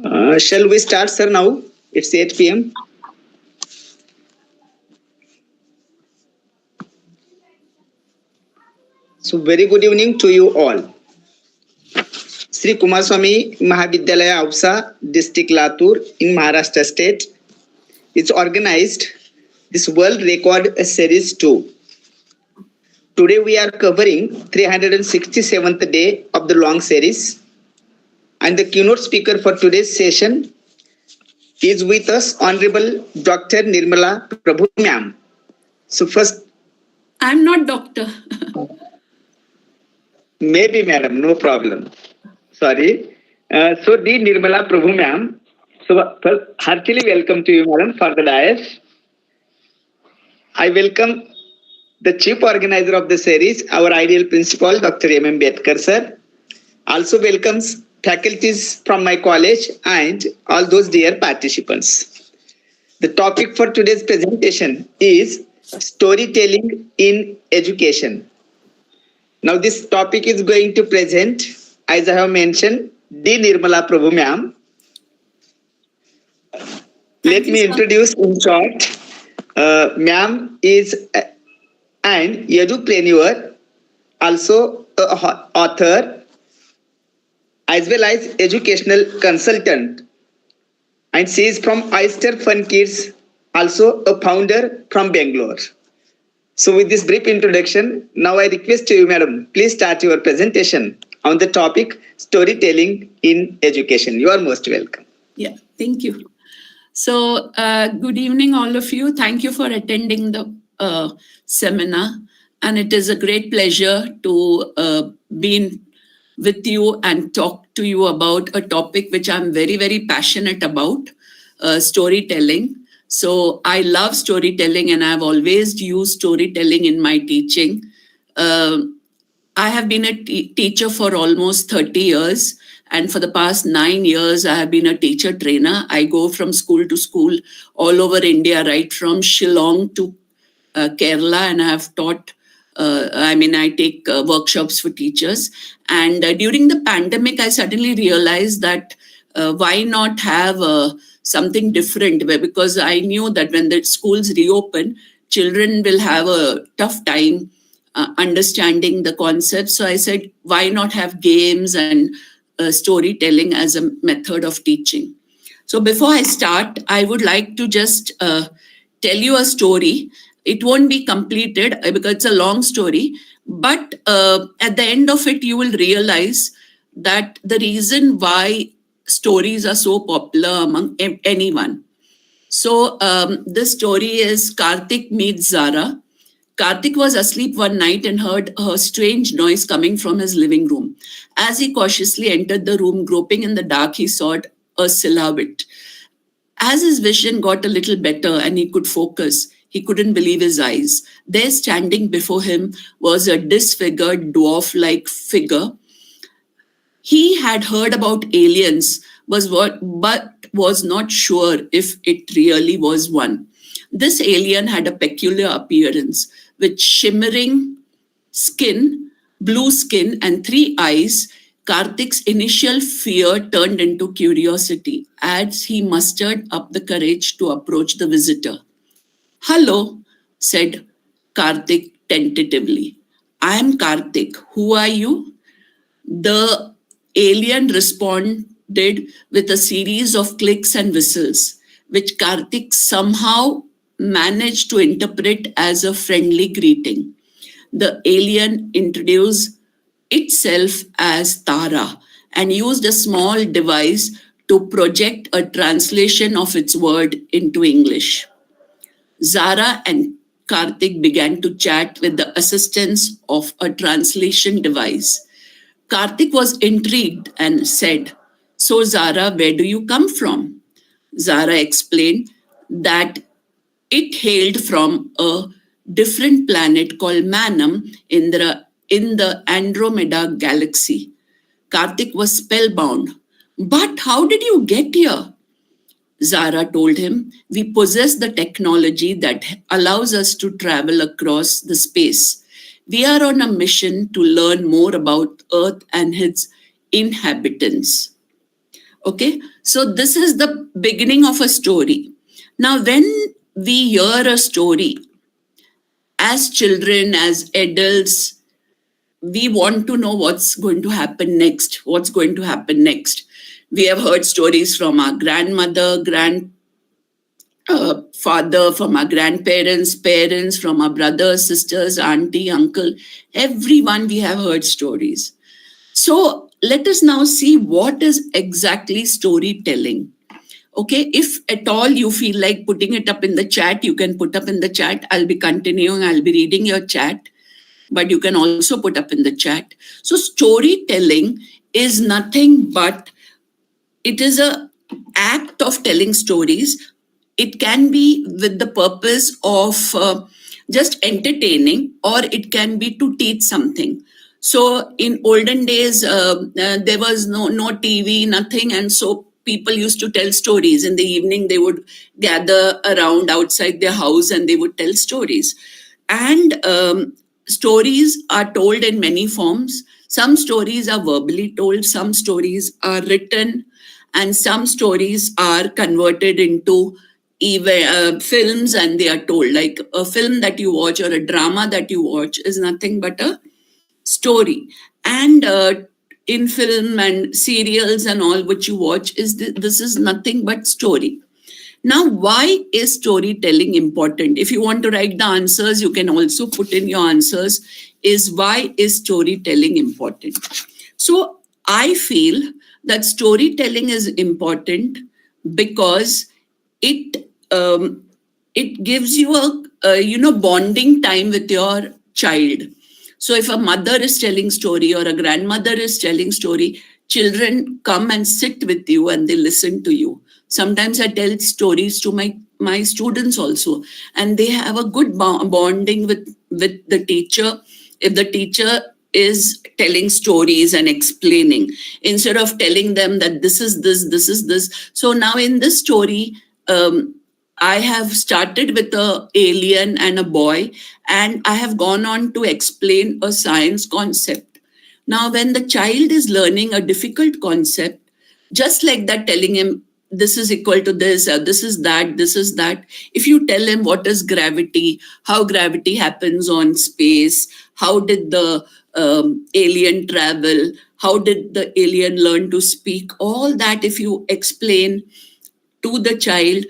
Shall we start, sir, now? It's 8 p.m. So, very good evening to you all. Shri Kumarswami Mahavidyalaya Ausa, District Latur in Maharashtra State, is organized this World Record Series 2. Today we are covering 367th day of the long series, and the keynote speaker for today's session is with us Honorable Dr. Nirmala Prabhu ma'am. So first, I'm not doctor. Maybe madam, no problem. Sorry. So dear Nirmala Prabhu ma'am, so first heartily welcome to you madam for the dais. I welcome the chief organizer of the series, our ideal principal, Dr. M. Bedkar sir. Also welcomes faculties from my college and all those dear participants. The topic for today's presentation is storytelling in education. Now this topic is going to present, as I have mentioned, D. Nirmala Prabhu ma'am. Let me introduce in short. Ma'am is an edupreneur, also an author, as well as educational consultant, and she is from OysterFunKids, also a founder from Banglore. So with this brief introduction, now I request you, madam, please start your presentation on the topic storytelling in education. You are most welcome. Yeah, thank you. So good evening, all of you. Thank you for attending the seminar, and it is a great pleasure to be with you and talk to you about a topic which I'm very, very passionate about, storytelling. So I love storytelling, and I've always used storytelling in my teaching. I have been a teacher for almost 30 years. And for the past 9 years, I have been a teacher trainer. I go from school to school all over India, right from Shillong to Kerala, and I have taught. I take workshops for teachers. And during the pandemic, I suddenly realized that why not have something different? Because I knew that when the schools reopen, children will have a tough time understanding the concepts. So I said, why not have games and storytelling as a method of teaching? So before I start, I would like to just tell you a story. It won't be completed because it's a long story, but at the end of it, you will realize that the reason why stories are so popular among anyone. So this story is Karthik meets Zara. Karthik was asleep one night and heard a strange noise coming from his living room. As he cautiously entered the room, groping in the dark, he saw a silhouette. As his vision got a little better and he could focus, he couldn't believe his eyes. There, standing before him, was a disfigured dwarf-like figure. He had heard about aliens, but was not sure if it really was one. This alien had a peculiar appearance, with shimmering skin, blue skin, and 3 eyes. Karthik's initial fear turned into curiosity as he mustered up the courage to approach the visitor. "Hello," said Karthik tentatively. "I am Karthik. Who are you?" The alien responded with a series of clicks and whistles, which Karthik somehow managed to interpret as a friendly greeting. The alien introduced itself as Tara and used a small device to project a translation of its word into English. Zara and Karthik began to chat with the assistance of a translation device. Karthik was intrigued and said, "So Zara, where do you come from?" Zara explained that it hailed from a different planet called Manam in the Andromeda galaxy. Karthik was spellbound. "But how did you get here?" Zara told him, "We possess the technology that allows us to travel across the space. We are on a mission to learn more about Earth and its inhabitants." Okay, so this is the beginning of a story. Now, when we hear a story, as children, as adults, we want to know what's going to happen next. What's going to happen next? We have heard stories from our grandmother, father, from our grandparents, parents, from our brothers, sisters, auntie, uncle. Everyone, we have heard stories. So let us now see what is exactly storytelling. Okay, if at all you feel like putting it up in the chat, you can put up in the chat. I'll be continuing, I'll be reading your chat, but you can also put up in the chat. So storytelling is nothing but it is a act of telling stories. It can be with the purpose of just entertaining, or it can be to teach something. So in olden days, there was no TV, nothing, and so people used to tell stories. In the evening, they would gather around outside their house and they would tell stories. And stories are told in many forms. Some stories are verbally told, some stories are written, and some stories are converted into even films, and they are told. Like a film that you watch or a drama that you watch is nothing but a story. And in film and serials and all which you watch, this is nothing but story. Now, why is storytelling important? If you want to write the answers, you can also put in your answers. Is why is storytelling important? So I feel that storytelling is important because it it gives you a bonding time with your child. So if a mother is telling story or a grandmother is telling story, children come and sit with you and they listen to you. Sometimes I tell stories to my students also, and they have a good bonding with the teacher. If the teacher is telling stories and explaining, instead of telling them that this is this. So now in this story, I have started with an alien and a boy, and I have gone on to explain a science concept. Now, when the child is learning a difficult concept, just like that, telling him this is equal to this, this is that, this is that. If you tell him what is gravity, how gravity happens on space, how did the alien travel, how did the alien learn to speak, all that, if you explain to the child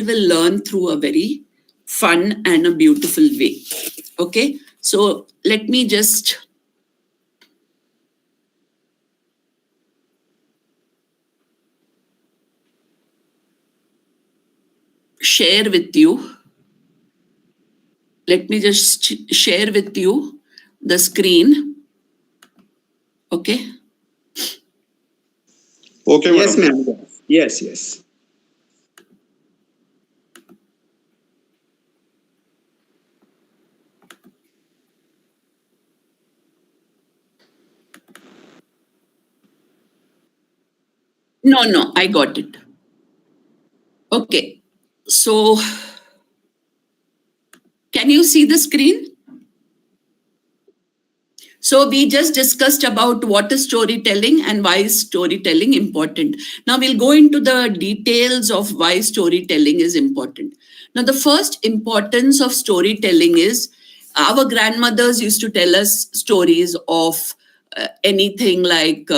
will learn through a very fun and a beautiful way. Okay, so let me just share with you. Let me just share with you the screen. Okay. Okay, Yes, madam. ma'am. Yes. No, I got it. Okay. So, can you see the screen? So we just discussed about what is storytelling and why is storytelling important. Now we'll go into the details of why storytelling is important. Now the first importance of storytelling is our grandmothers used to tell us stories of anything like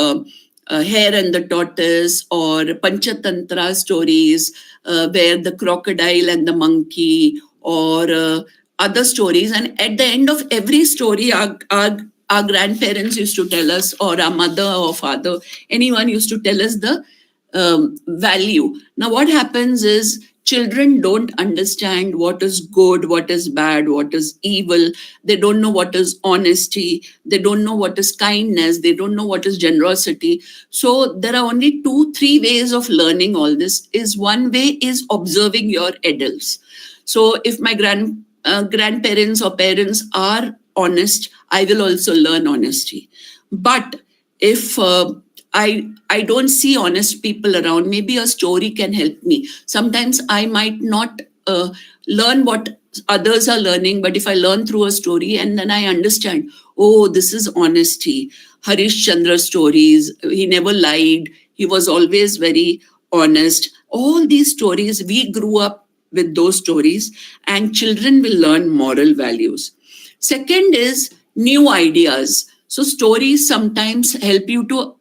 Hare and the Tortoise or Panchatantra stories, where the crocodile and the monkey, or other stories. And at the end of every story, our grandparents used to tell us, or our mother or father, anyone used to tell us the value. Now, what happens is children don't understand what is good, what is bad, what is evil. They don't know what is honesty. They don't know what is kindness. They don't know what is generosity. So there are only 2-3 ways of learning all this. Is one way is observing your adults. So if my grandparents or parents are honest, I will also learn honesty. But if I don't see honest people around, maybe a story can help me. Sometimes I might not learn what others are learning, but if I learn through a story and then I understand, oh, this is honesty. Harish Chandra stories, he never lied, He was always very honest. All these stories, we grew up with those stories, and children will learn moral values. Second is new ideas. So stories sometimes help you to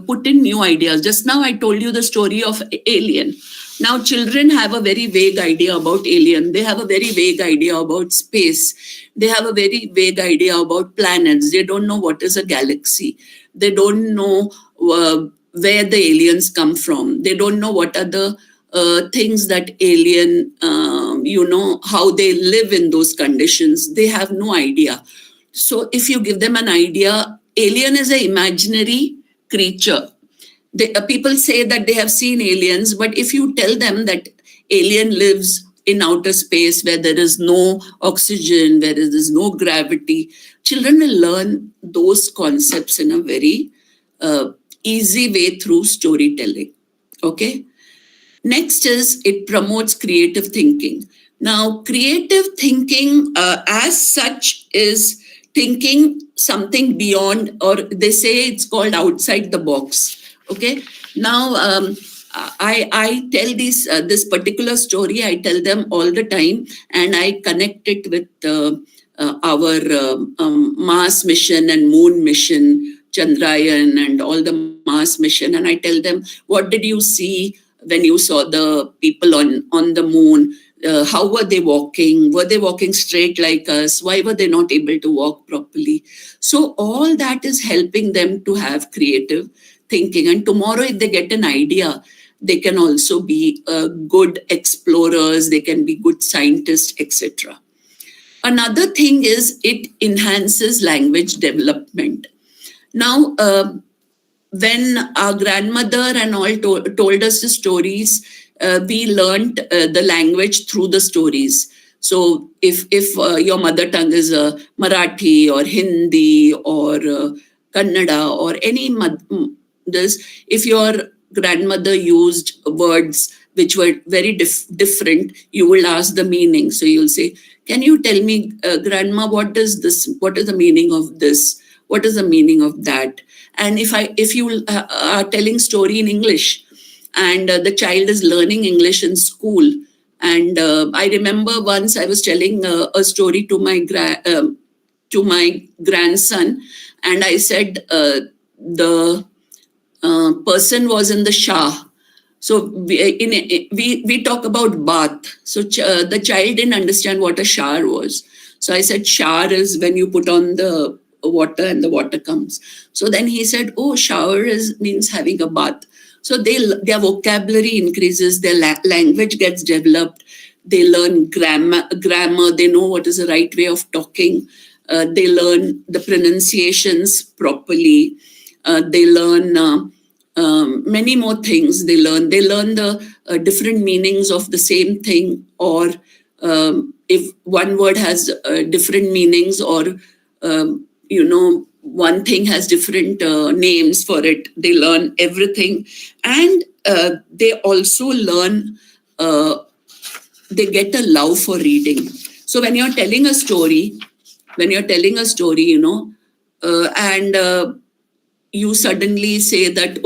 put in new ideas. Just now I told you the story of alien. Now children have a very vague idea about alien. They have a very vague idea about space. They have a very vague idea about planets. They don't know what is a galaxy. They don't know where the aliens come from. They don't know what are the things that alien, how they live in those conditions. They have no idea. So if you give them an idea, alien is an imaginary creature. People say that they have seen aliens, but if you tell them that alien lives in outer space where there is no oxygen, where there is no gravity, children will learn those concepts in a very easy way through storytelling. Okay. Next is it promotes creative thinking. Now, creative thinking as such is thinking something beyond, or they say it's called outside the box. Okay. Now, I tell this particular story, I tell them all the time, and I connect it with our Mars mission and Moon mission, Chandrayaan and all the Mars mission. And I tell them, what did you see when you saw the people on the moon? How were they walking? Were they walking straight like us? Why were they not able to walk properly? So all that is helping them to have creative thinking. And tomorrow, if they get an idea, they can also be good explorers, they can be good scientists, etc. Another thing is it enhances language development. Now, when our grandmother and all told us the stories, we learned the language through the stories. So if your mother tongue is Marathi or Hindi or Kannada or any if your grandmother used words which were very different, you will ask the meaning. So you'll say, can you tell me, grandma, what is this? What is the meaning of this? What is the meaning of that? And if you are telling story in English, and the child is learning English in school, and I remember once I was telling a story to my grandson, and I said the person was in the shower. So we talk about bath. So the child didn't understand what a shower was. So I said shower is when you put on the water and the water comes. So then he said, oh, shower means having a bath. So their vocabulary increases, their language gets developed, they learn grammar, they know what is the right way of talking, they learn the pronunciations properly, they learn many more things. They learn the different meanings of the same thing, or if one word has different meanings, or one thing has different names for it. They learn everything, and they also learn. They get a love for reading. So when you're telling a story, and you suddenly say that,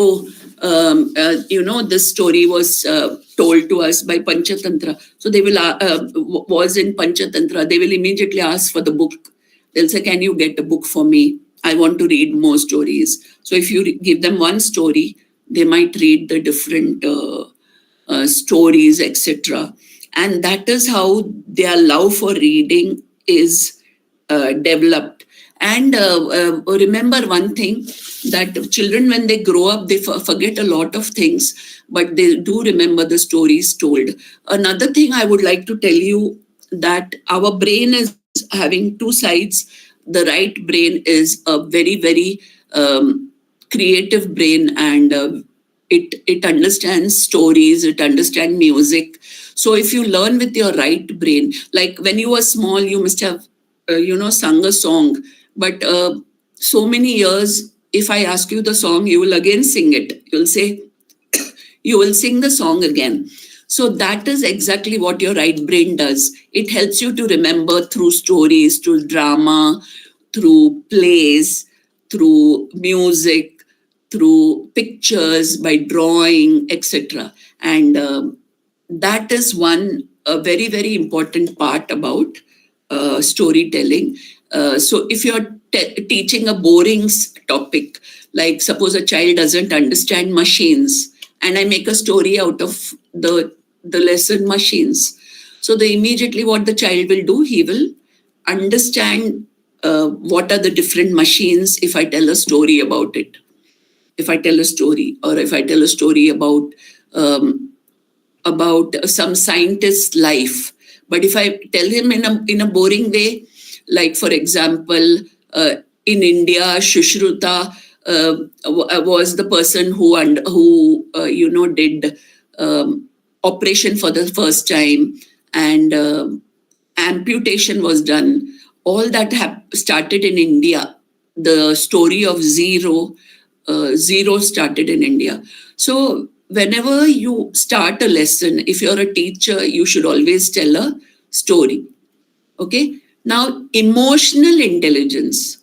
this story was told to us by Panchatantra. So they will was in Panchatantra. They will immediately ask for the book. They'll say, can you get a book for me? I want to read more stories. So if you give them one story, they might read the different stories, etc. And that is how their love for reading is developed. And remember one thing, that children, when they grow up, they forget a lot of things, but they do remember the stories told. Another thing I would like to tell you, that our brain is having two sides. The right brain is a very, very creative brain, and it understands stories, it understands music. So if you learn with your right brain, like when you were small, you must have, sung a song. But so many years, if I ask you the song, you will again sing it. You'll say, you will sing the song again. So that is exactly what your right brain does. It helps you to remember through stories, through drama, through plays, through music, through pictures, by drawing, etc. And that is a very, very important part about storytelling. So if you're teaching a boring topic, like suppose a child doesn't understand machines, and I make a story out of the lesson machines, so immediately what the child will do, he will understand what are the different machines if I tell a story about it. If I tell a story, or if I tell a story about some scientist's life, but if I tell him in a boring way, like for example, in India, Shushruta was the person who did operation for the first time, and amputation was done. All that started in India. The story of zero started in India. So whenever you start a lesson, if you're a teacher, you should always tell a story. Okay. Now, emotional intelligence.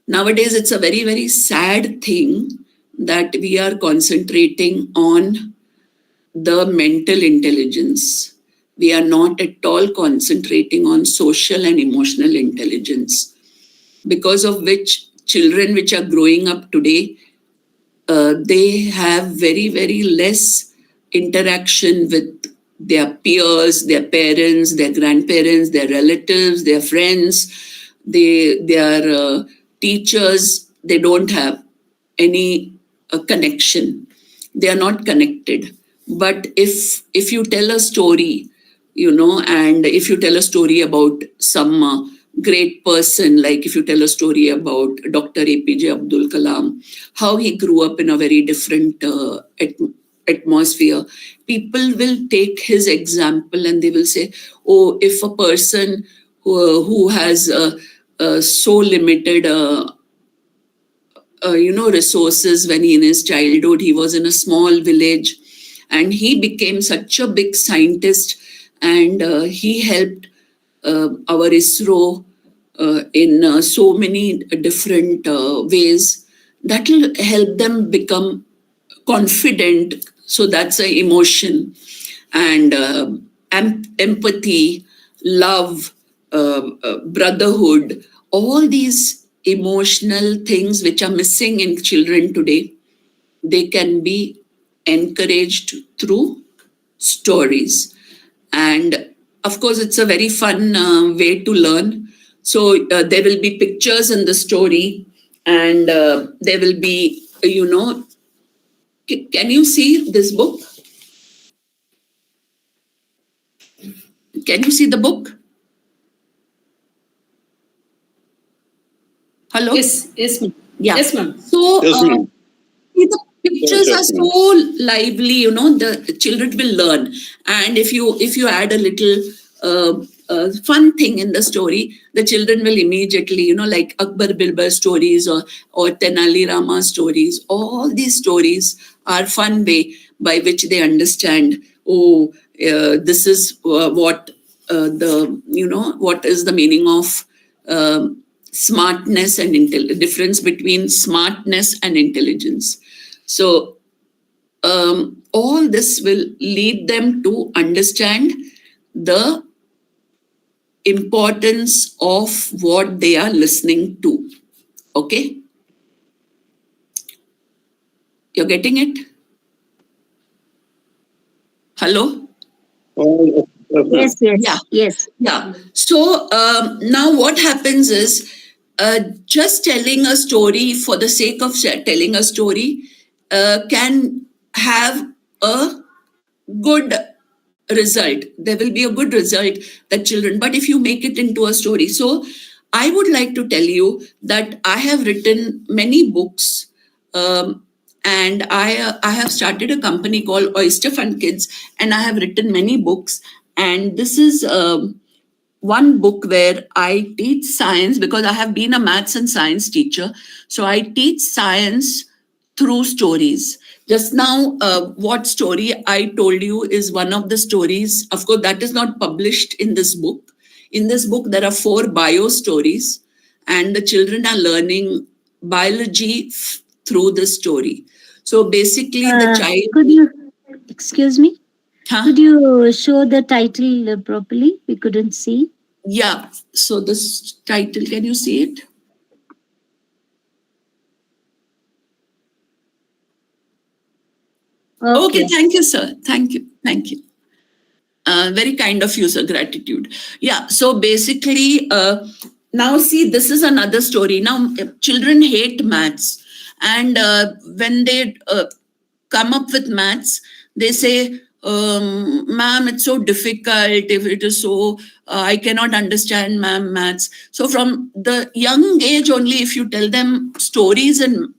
Nowadays, it's a very, very sad thing that we are concentrating on the mental intelligence. We are not at all concentrating on social and emotional intelligence, because of which children which are growing up today, they have very, very less interaction with their peers, their parents, their grandparents, their relatives, their friends, their teachers. They don't have any connection. They are not connected. But if you tell a story, and if you tell a story about some great person, like if you tell a story about Dr. APJ Abdul Kalam, how he grew up in a very different atmosphere, people will take his example and they will say, oh, if a person who has so limited resources, when in his childhood he was in a small village and he became such a big scientist, and he helped our ISRO in so many different ways, that will help them become confident. So that's an emotion. And empathy, love, brotherhood, all these emotional things which are missing in children today, they can be encouraged through stories. And of course, it's a very fun way to learn. So there will be pictures in the story, and there will be, can you see this book? Can you see the book? Hello? Yes, ma'am. Yeah. Yes, ma'am. So Yes, ma'am. the pictures are so lively, the children will learn. And if you add a little fun thing in the story, the children will immediately, like Akbar Birbal stories or Tenali Rama stories. All these stories are fun way by which they understand, oh, this is what what is the meaning of smartness and difference between smartness and intelligence. So all this will lead them to understand the importance of what they are listening to. Okay? You're getting it? Hello? Yes. Yeah. Yes. Yeah. So now what happens is, just telling a story for the sake of telling a story can have a good result. There will be a good result that children, but if you make it into a story. So I would like to tell you that I have written many books, and I have started a company called OysterFunKids, and I have written many books. And this is one book where I teach science, because I have been a maths and science teacher. So I teach science through stories. Just now, what story I told you is one of the stories. Of course, that is not published in this book. In this book, there are 4 bio stories, and the children are learning biology through the story. So basically, the child. Could you, excuse me? Huh? Could you show the title properly? We couldn't see. Yeah. So this title, can you see it? Okay. Thank you, sir. Thank you. Thank you. Very kind of you, sir. Gratitude. Yeah. So basically, now see, this is another story. Now, children hate maths. And when they come up with maths, they say, ma'am, it's so difficult. If it is so, I cannot understand, ma'am, maths. So from the young age only, if you tell them stories and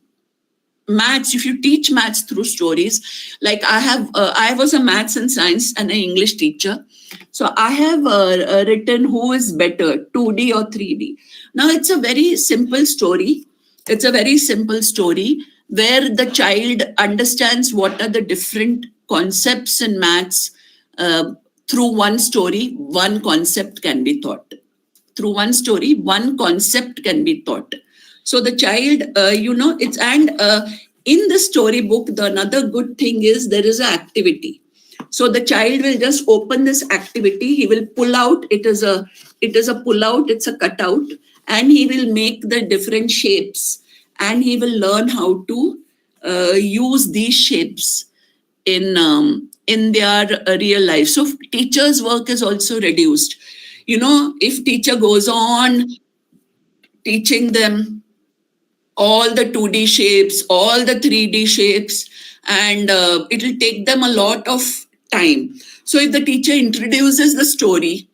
maths, if you teach maths through stories, like I was a maths and science and an English teacher. So I have written who is better, 2D or 3D. Now it's a very simple story. It's a very simple story where the child understands what are the different concepts in maths. Through one story, one concept can be taught. Through one story, one concept can be taught. So the child, it's, and in the storybook, the another good thing is there is an activity. So the child will just open this activity. He will pull out. It is a pull out. It's a cutout, and he will make the different shapes, and he will learn how to use these shapes in their real life. So teachers' work is also reduced. If teacher goes on teaching them all the 2D shapes, all the 3D shapes, and it will take them a lot of time. So if the teacher introduces the story,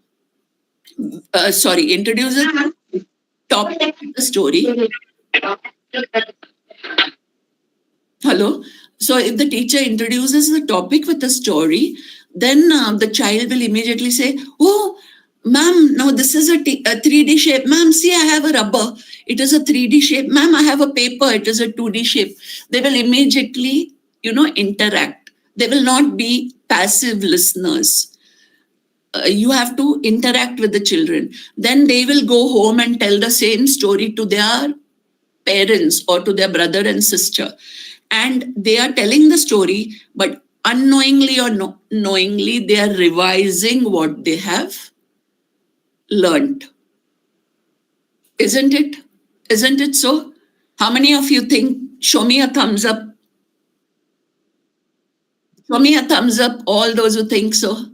introduces the topic of the story. Hello? So if the teacher introduces the topic with a story, then the child will immediately say, oh, ma'am, now this is a 3D shape. Ma'am, see, I have a rubber. It is a 3D shape. Ma'am, I have a paper. It is a 2D shape. They will immediately, interact. They will not be passive listeners. You have to interact with the children. Then they will go home and tell the same story to their parents or to their brother and sister. And they are telling the story, but unknowingly or knowingly, they are revising what they have learned. Isn't it? Isn't it so? How many of you think, show me a thumbs up? Show me a thumbs up, all those who think so.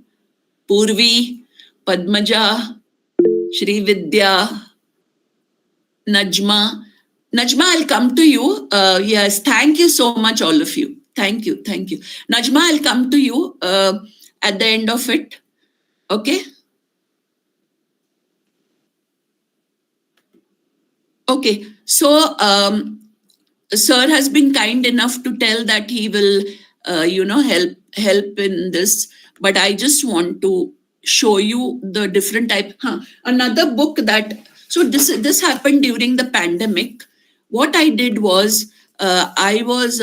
Purvi, Padmaja, Shri Vidya, Najma. Najma, I'll come to you. Yes, thank you so much, all of you. Thank you, thank you. Najma, I'll come to you at the end of it. Okay? Okay, so sir has been kind enough to tell that he will, help in this. But I just want to show you the different type. Another book that, so this happened during the pandemic. What I did was, I was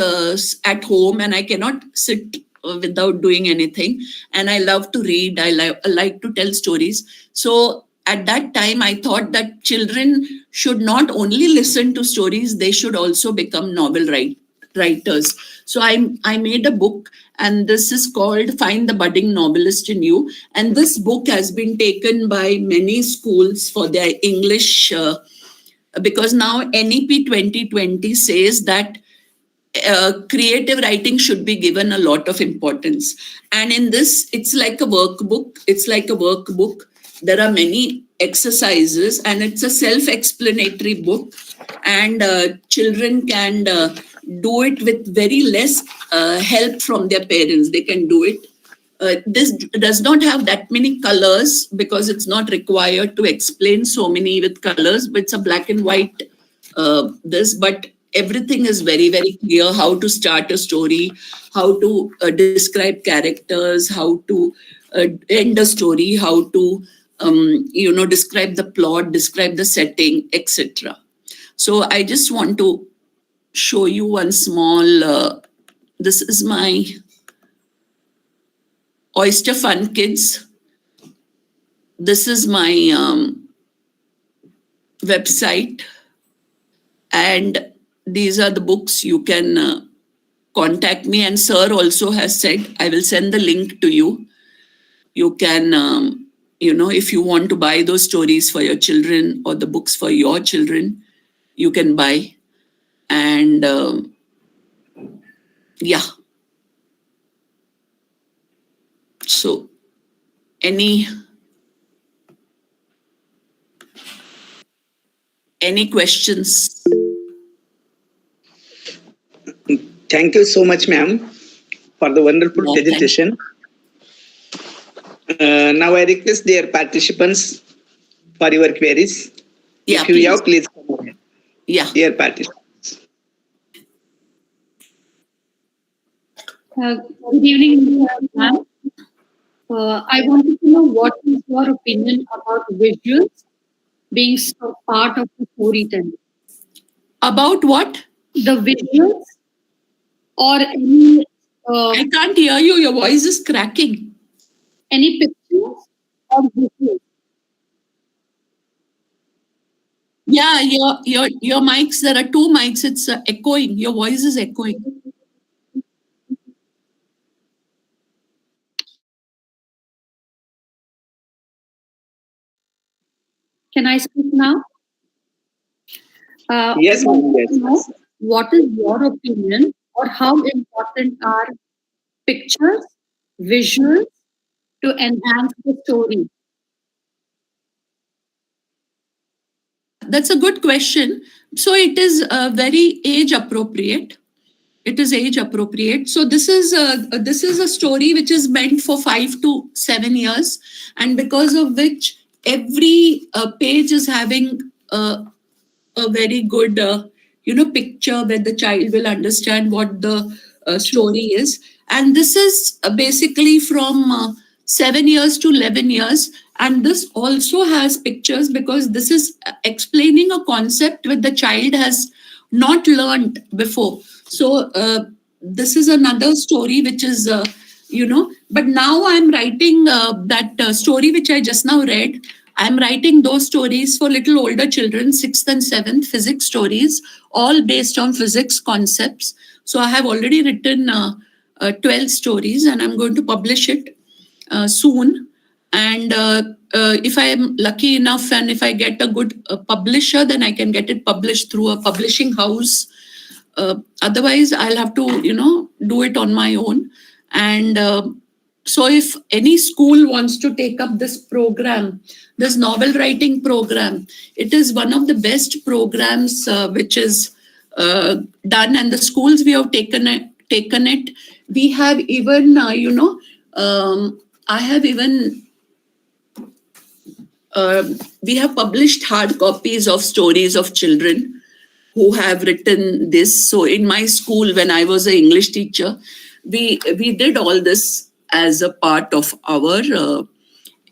at home and I cannot sit without doing anything. And I love to read. I like to tell stories. So at that time, I thought that children should not only listen to stories, they should also become novel writers. So I made a book, and this is called Find the Budding Novelist in You. And this book has been taken by many schools for their English, because now NEP 2020 says that creative writing should be given a lot of importance. And in this, it's like a workbook. There are many exercises, and it's a self-explanatory book, and children can do it with very less help from their parents. They can do it. This does not have that many colors because it's not required to explain so many with colors, but it's a black and white but everything is very, very clear. How to start a story, how to describe characters, how to end a story, how to describe the plot, describe the setting, etc. So I just want to show you one small, this is my OysterFunKids. This is my website. And these are the books. You can contact me, and sir also has said I will send the link to you. You can, if you want to buy those stories for your children or the books for your children, you can buy. And yeah. So any questions? Thank you so much, ma'am, for the wonderful Yeah, presentation. Now I request dear participants for your queries. Yeah, If you have, please come ahead. Yeah. Dear participants. Good evening, ma'am. I wanted to know what is your opinion about visuals being part of the storytelling? About what? The visuals or any I can't hear you. Your voice is cracking. Any pictures or visuals? Yeah, your mics. There are two mics. It's echoing. Your voice is echoing. Can I speak now? Yes, ma'am. Yes. What is your opinion, or how important are pictures, visuals to enhance the story? That's a good question. So it is very age appropriate. It is age appropriate. So this is a story which is meant for 5 to 7 years, and because of which every page is having a very good picture where the child will understand what the story is. And this is basically from 7 years to 11 years, and this also has pictures because this is explaining a concept which the child has not learned before. So this is another story which is but now I'm writing that story which I just now read. I'm writing those stories for little older children, 6th and 7th, physics stories, all based on physics concepts. So I have already written 12 stories, and I'm going to publish it soon. And if I am lucky enough and if I get a good publisher, then I can get it published through a publishing house. Otherwise, I'll have to, do it on my own. And so if any school wants to take up this program, this novel writing program, it is one of the best programs which is done. And the schools we have taken it. We have even, I have even, we have published hard copies of stories of children who have written this. So in my school, when I was an English teacher, we did all this as a part of our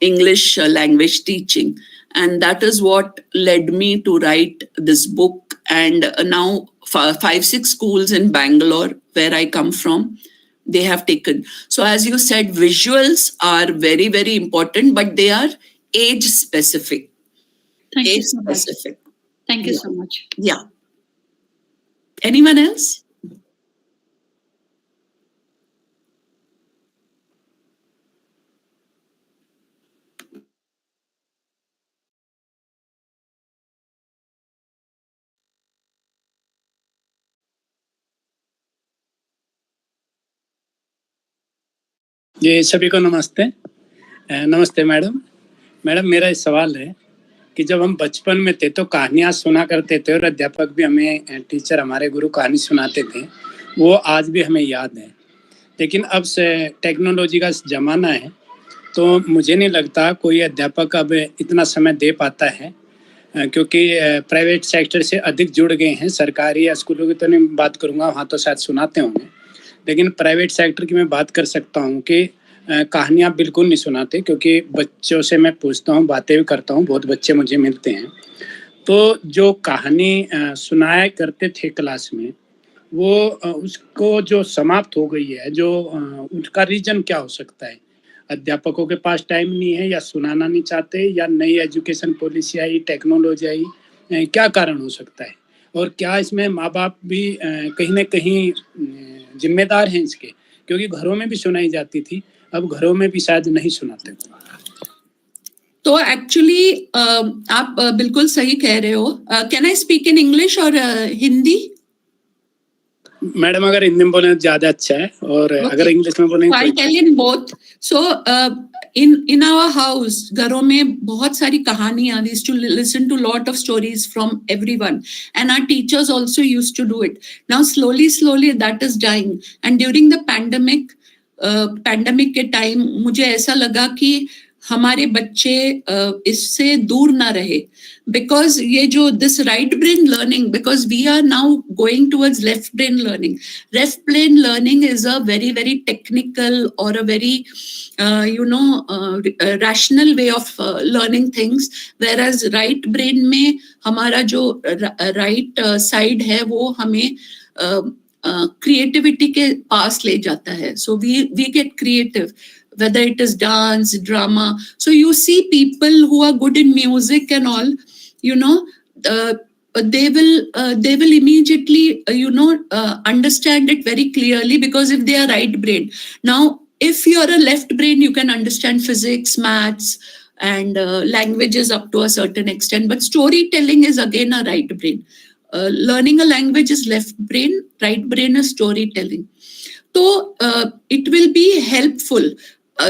English language teaching. And that is what led me to write this book. And now 5-6 schools in Banglore, where I come from, they have taken. So as you said, visuals are very, very important, but they are age specific. Thank you so much. Thank you Yeah. so much. Yeah. Anyone else? जी सभी को नमस्ते। नमस्ते madam. Madam मेरा एक सवाल है कि जब हम बचपन में थे तो कहानियाँ सुना करते थे और अध्यापक भी हमें, टीचर हमारे गुरु कहानी सुनाते थे, वो आज भी हमें याद है। लेकिन अब से टेक्नोलॉजी का ज़माना है तो मुझे नहीं लगता कोई अध्यापक अब इतना समय दे पाता है, क्योंकि प्राइवेट सेक्टर से अधिक जुड़ गए हैं। सरकारी या स्कूलों की तो नहीं बात करूँगा, वहाँ तो शायद सुनाते होंगे, लेकिन प्राइवेट सेक्टर की मैं बात कर सकता हूँ कि कहानियाँ बिल्कुल नहीं सुनाते, क्योंकि बच्चों से मैं पूछता हूँ, बातें भी करता हूँ, बहुत बच्चे मुझे मिलते हैं। तो जो कहानी सुनाया करते थे क्लास में, वो उसको जो समाप्त हो गई है, जो उसका रीजन क्या हो सकता है? अध्यापकों के पास टाइम नहीं है, या सुनाना नहीं चाहते, या नई एजुकेशन पॉलिसी आई, टेक्नोलॉजी आई, क्या कारण हो सकता है? और क्या इसमें माँ बाप भी कहीं ना कहीं जिम्मेदार हैं इसके, क्योंकि घरों में भी सुनाई जाती थी, अब घरों में भी शायद नहीं सुनाते। तो एक्चुअली आप बिल्कुल सही कह रहे हो। Can I speak in English और हिंदी? मैडम अगर हिंदी में बोले ज्यादा अच्छा है, और अगर इंग्लिश में बोलेंगे I tell in both. So in our house, घरों में बहुत सारी कहानियां, we used to listen to lot of stories from everyone, and our teachers also used to do it. Now slowly that is dying, and during the pandemic के time मुझे ऐसा लगा कि हमारे बच्चे इससे दूर ना रहे, because ये जो this right brain learning, because we are now going towards left brain learning. Left brain learning is a very very technical or a very rational way of learning things, whereas right brain में हमारा जो right side है वो हमें creativity के पास ले जाता है. So we get creative, whether it is dance, drama. So you see people who are good in music and all, they will immediately understand it very clearly, because if they are right brain. Now if you are a left brain, you can understand physics, maths and languages up to a certain extent, but storytelling is again a right brain. Learning a language is left brain, right brain is storytelling. So it will be helpful.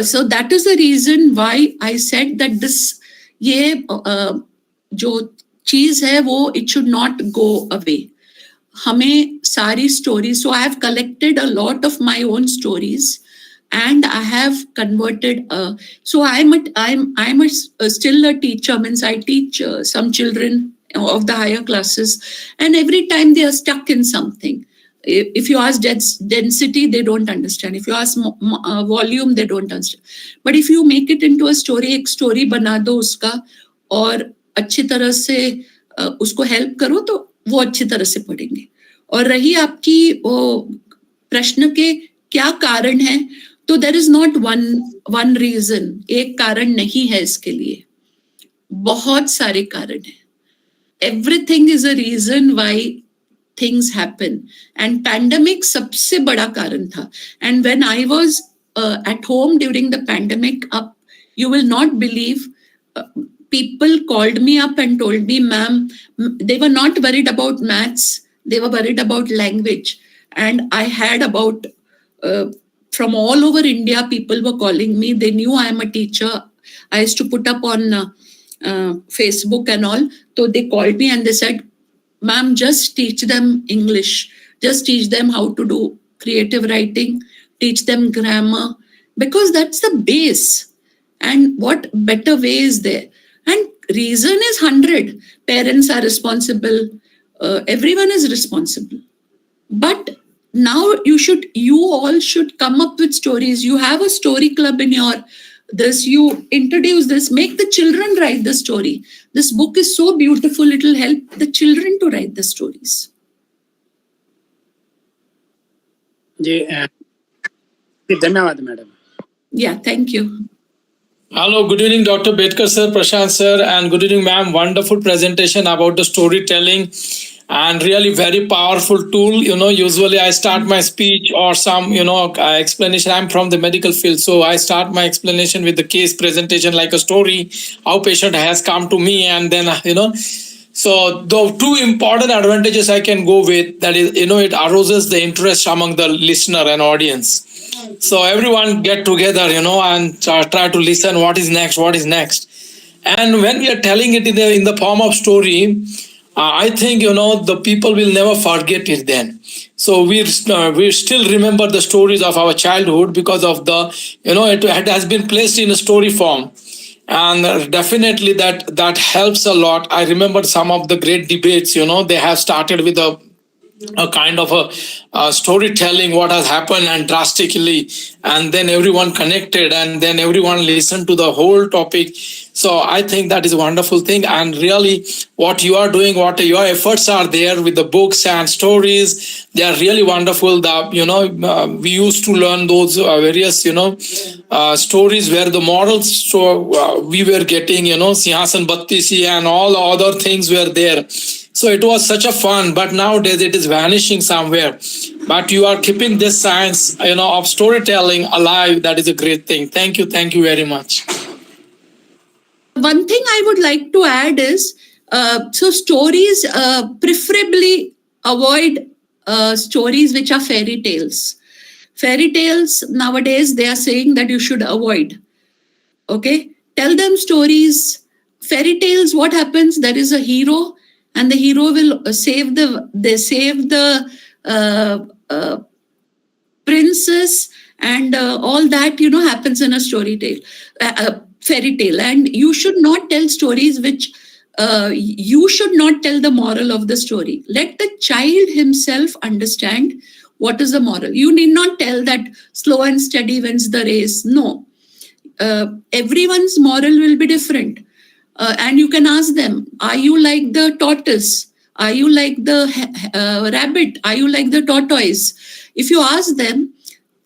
So that is the reason why I said that this ये जो चीज है वो it should not go away. हमें सारी stories, so I have collected a lot of my own stories and I have converted. So I'm still a teacher, means I teach some children of the higher classes, and every time they are stuck in something. If you ask density, they don't understand. If you ask volume, they don't understand. But if you make it into a story, एक story बना दो उसका और अच्छी तरह से उसको help करो, तो वो अच्छी तरह से पढ़ेंगे. और रही आपकी वो प्रश्न के क्या कारण है, तो there is not one reason. एक कारण नहीं है इसके लिए, बहुत सारे कारण हैं. Everything is a reason why things happen, and pandemic सबसे बड़ा कारण था. And when I was at home during the pandemic, you will not believe, people called me up and told me, ma'am, they were not worried about maths, they were worried about language. And I had about from all over India, people were calling me. They knew I am a teacher. I used to put up on Facebook and all. So they called me and they said, ma'am, just teach them English. Just teach them how to do creative writing. Teach them grammar. Because that's the base. And what better way is there? And reason is 100. Parents are responsible. Everyone is responsible. But now you all should come up with stories. You have a story club in your this, you introduce this, make the children write the story. This book is so beautiful, it will help the children to write the stories. धन्यवाद madam. Yeah, thank you. Hello, good evening, Dr. Bedkar sir, Prashant sir, and good evening, ma'am. Wonderful presentation about the storytelling. And really very powerful tool. Usually I start my speech or some explanation. I'm from the medical field, so I start my explanation with the case presentation, like a story, how patient has come to me, and then so the two important advantages I can go with, that is, it arouses the interest among the listener and audience. So everyone get together, and try to listen what is next. And when we are telling it in the form of story, I think, the people will never forget it then. So we still remember the stories of our childhood because of the, it has been placed in a story form. And definitely that helps a lot. I remember some of the great debates, they have started with a kind of a storytelling what has happened and drastically, and then everyone connected and then everyone listened to the whole topic. So I think that is a wonderful thing, and really what you are doing, what your efforts are there with the books and stories, they are really wonderful. We used to learn those various stories where the morals we were getting, Sihasan Battisi and all other things were there. So it was such a fun, but nowadays it is vanishing somewhere. But you are keeping this science, of storytelling alive. That is a great thing. Thank you very much. One thing I would like to add is, so stories, preferably avoid stories which are fairy tales. Fairy tales nowadays, they are saying that you should avoid. Okay, tell them stories. Fairy tales, what happens? There is a hero, and the hero will save the princess, and all that happens in a fairy tale. And you should not tell stories which you should not tell the moral of the story. Let the child himself understand what is the moral. You need not tell that slow and steady wins the race. No. Everyone's moral will be different. And you can ask them, are you like the tortoise? Are you like the rabbit? Are you like the tortoise? If you ask them,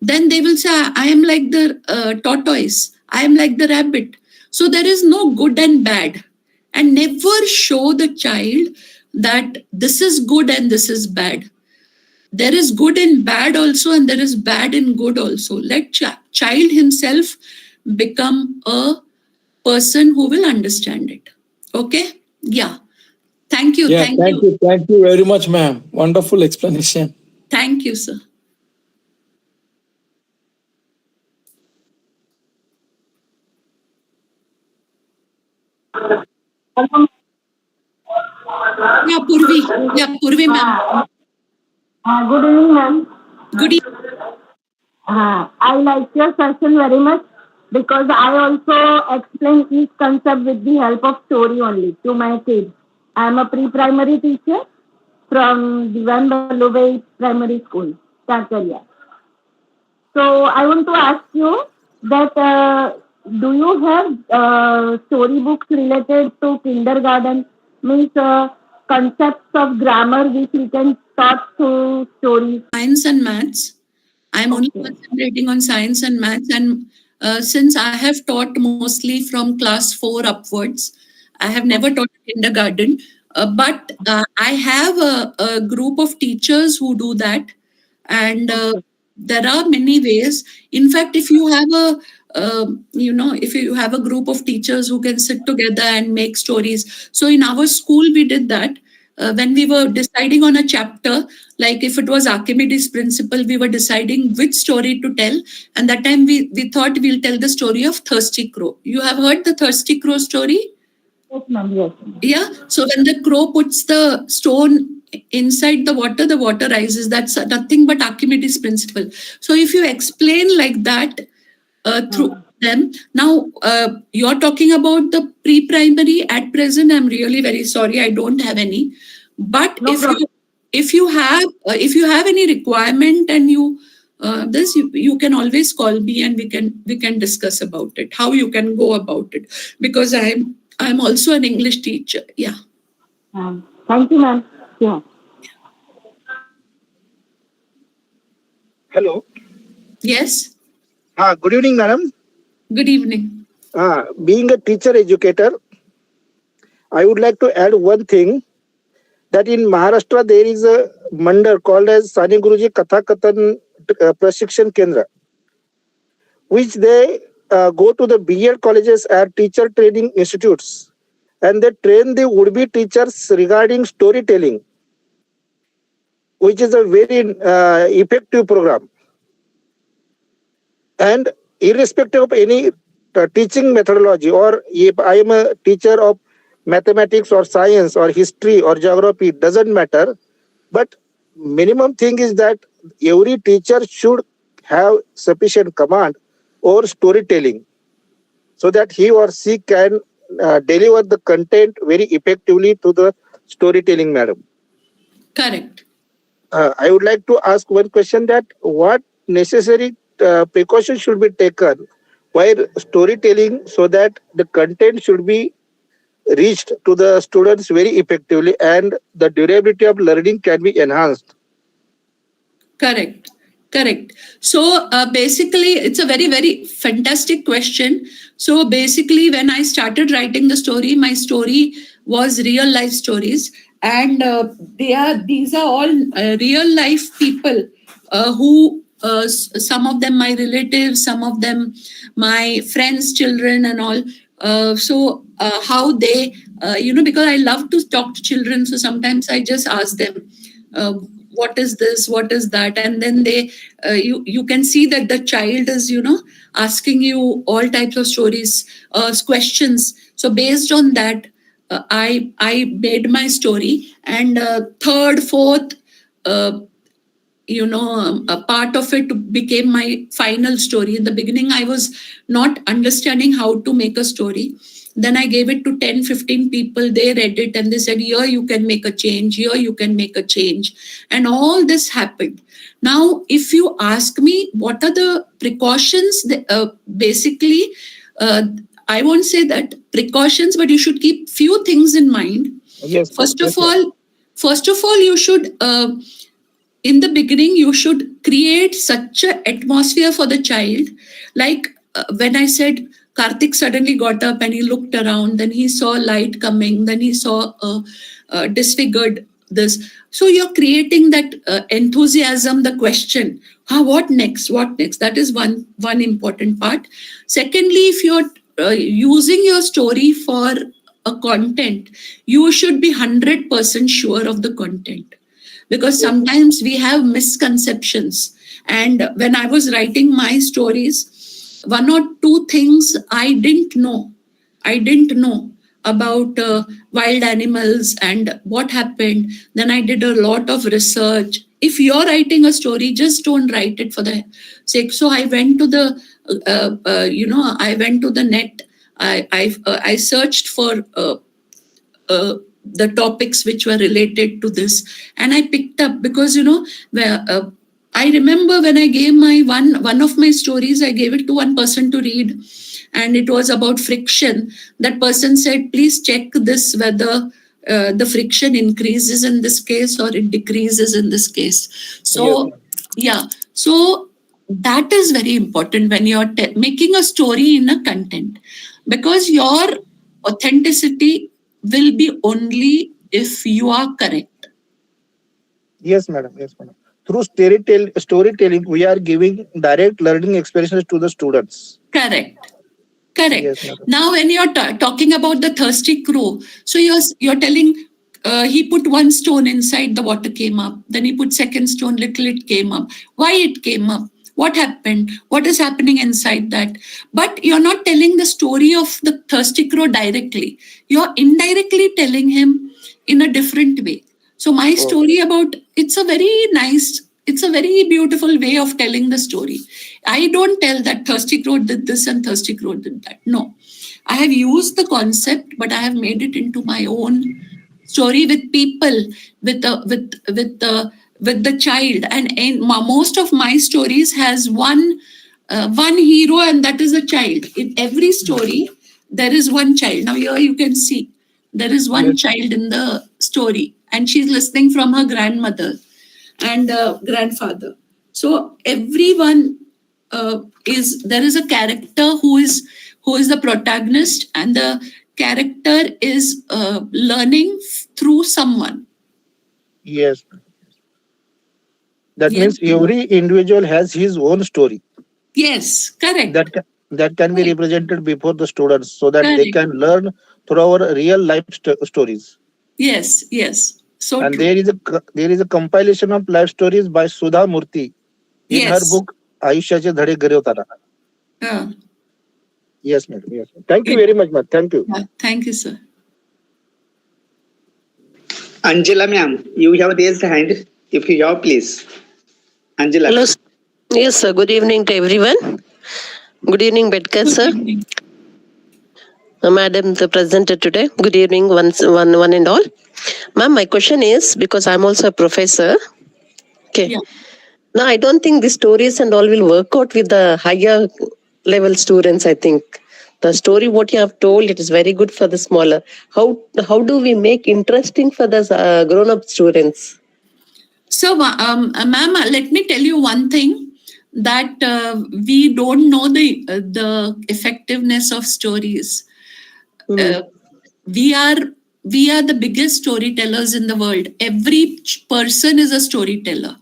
then they will say, I am like the tortoise. I am like the rabbit. So there is no good and bad. And never show the child that this is good and this is bad. There is good in bad also, and there is bad in good also. Let child himself become a person who will understand it. Okay? Yeah. Thank you. Yeah, thank you. Thank you very much, ma'am. Wonderful explanation. Thank you, sir. Yeah, Purvi, ma'am. Good evening, ma'am. Good evening. I like your session very much because I also explain each concept with the help of story only to my kids. I am a pre-primary teacher from Divan Balubhai Primary School, Chakaria. So I want to ask you that do you have storybooks related to kindergarten? Means concepts of grammar which we can taught through stories. Science and maths. I'm only concentrating on science and maths. And since I have taught mostly from class 4 upwards, I have never taught kindergarten. But I have a group of teachers who do that. And there are many ways. In fact, if you have if you have a group of teachers who can sit together and make stories. So in our school, we did that. When we were deciding on a chapter, like if it was Archimedes' principle, we were deciding which story to tell. And that time we thought we'll tell the story of Thirsty Crow. You have heard the Thirsty Crow story? Yes, ma'am. Yes. Yeah. So when the crow puts the stone inside the water rises. That's nothing but Archimedes' principle. So if you explain like that through them. Now, you're talking about the pre-primary. At present, I'm really very sorry, I don't have any. But if you have any requirement and you can always call me and we can discuss about it, how you can go about it, because I'm also an English teacher. Yeah. Thank you, ma'am. Yeah. Hello. Yes. Good evening, madam. Good evening. Being a teacher educator, I would like to add one thing, that in Maharashtra there is a mandar called as Sani Guruji Katha Kathan Prashikshan Kendra, which they go to the BEd colleges and teacher training institutes, and they train the would-be teachers regarding storytelling, which is a very effective program. And irrespective of any teaching methodology, or if I am a teacher of mathematics or science or history or geography, doesn't matter. But minimum thing is that every teacher should have sufficient command or storytelling, so that he or she can deliver the content very effectively to the storytelling, madam. Correct. I would like to ask one question, that what necessary precautions should be taken while storytelling so that the content should be reached to the students very effectively and the durability of learning can be enhanced? Correct. So basically, it's a very, very fantastic question. So basically, when I started writing the story, my story was real life stories. and these are all real life people who some of them my relatives, some of them my friends' children and all. How they, because I love to talk to children, so sometimes I just ask them, what is this, what is that, and then they, you can see that the child is, asking you all types of stories, questions. So based on that, I made my story, and third, fourth, a part of it became my final story. In the beginning, I was not understanding how to make a story. Then I gave it to 10, 15 people. They read it and they said, here you can make a change, here you can make a change. And all this happened. Now, if you ask me, what are the precautions? Basically, I won't say that precautions, but you should keep few things in mind. Yes. First of all, you should, in the beginning, you should create such an atmosphere for the child. Like when I said, Karthik suddenly got up and he looked around, then he saw light coming, then he saw disfigured this. So you're creating that enthusiasm, the question, what next? What next? That is one important part. Secondly, if you're using your story for a content, you should be 100% sure of the content. Because sometimes we have misconceptions. And when I was writing my stories, one or two things I didn't know about wild animals and what happened. Then I did a lot of research. If you're writing a story, just don't write it for the sake. So I went to the, I went to the net. I searched for the topics which were related to this, and I picked up, because I remember when I gave my one of my stories, I gave it to one person to read, and it was about friction. That person said, please check this whether the friction increases in this case or it decreases in this case. So so that is very important when you're making a story in a content, because your authenticity will be only if you are correct. Yes, madam. Through storytelling, we are giving direct learning experiences to the students. Correct. Yes, Now, when you're talking about the thirsty crow, so you're telling he put one stone inside, the water came up. Then he put second stone, little it came up. Why it came up? What happened? What is happening inside that? But you're not telling the story of the thirsty crow directly. You're indirectly telling him in a different way. So my story about, it's a very beautiful way of telling the story. I don't tell that thirsty crow did this and thirsty crow did that. No. I have used the concept, but I have made it into my own story with people, with the child. And most of my stories has one hero, and that is a child. In every story, there is one child. Now here you can see there is one child in the story, and she's listening from her grandmother and grandfather. So everyone there is a character who is the protagonist, and the character is learning through someone. Yes. That means every individual has his own story. Yes, correct. That can be represented before the students, so that they can learn through our real life stories. Yes. So and true. there is a compilation of life stories by Sudha Murthy in her book Ayushyache Dhade Garyotara. Yes, madam. Yes. Thank you very much, ma'am. Thank you. Thank you, sir. Angela, ma'am, you have raised hand. If you have, please. Angela. Hello. Yes, sir. Good evening to everyone. Good evening, Bedkar, sir. Madam, the presenter today. Good evening, one and all. Ma'am, my question is, because I'm also a professor. Okay. Yeah. Now, I don't think the stories and all will work out with the higher level students, I think. The story what you have told, it is very good for the smaller. How do we make interesting for the grown-up students? So, ma'am, let me tell you one thing, that we don't know the effectiveness of stories. We are we are the biggest storytellers in the world. Every person is a storyteller.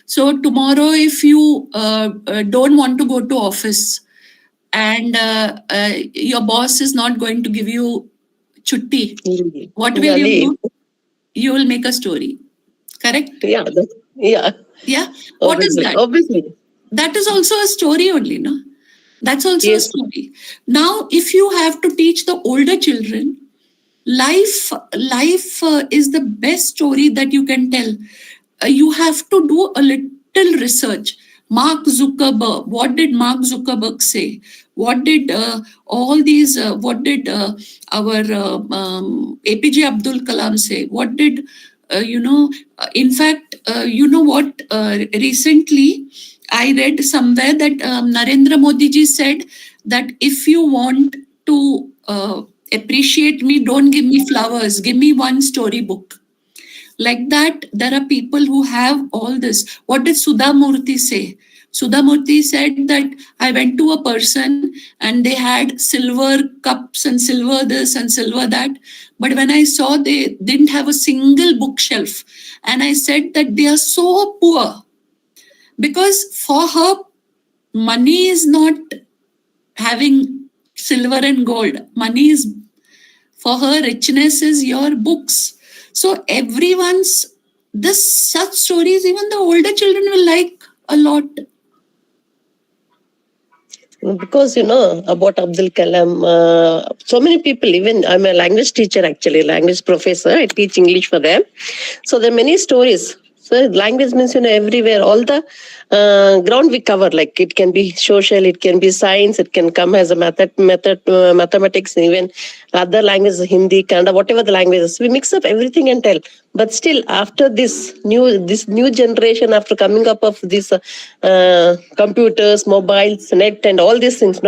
So tomorrow, if you don't want to go to office and your boss is not going to give you chutti, what will you do? You will make a story. Correct? Yeah. Yeah. Yeah. What is that? Obviously. That is also a story only, no? That's also a story. Now, if you have to teach the older children, life is the best story that you can tell. You have to do a little research. Mark Zuckerberg, what did Mark Zuckerberg say? What did our APJ Abdul Kalam say? What did, in fact, you know what, recently I read somewhere that Narendra Modi ji said that if you want to appreciate me, don't give me flowers, give me one storybook. Like that, there are people who have all this. What did Sudha Murthy say? Sudha Murthy said that I went to a person and they had silver cups and silver this and silver that. But when I saw they didn't have a single bookshelf, and I said that they are so poor, because for her, money is not having silver and gold. Money is, for her, richness is your books. So everyone's, such stories, even the older children will like a lot. Because about Abdul Kalam, so many people, even I'm a language teacher actually, language professor, I teach English for them. So there are many stories. So language means everywhere, all the ground we cover, like it can be social, it can be science, it can come as a mathematics, even other languages, Hindi, Kannada, whatever the languages, we mix up everything and tell. But still, after this new generation, after coming up of these computers, mobiles, net, and all these things,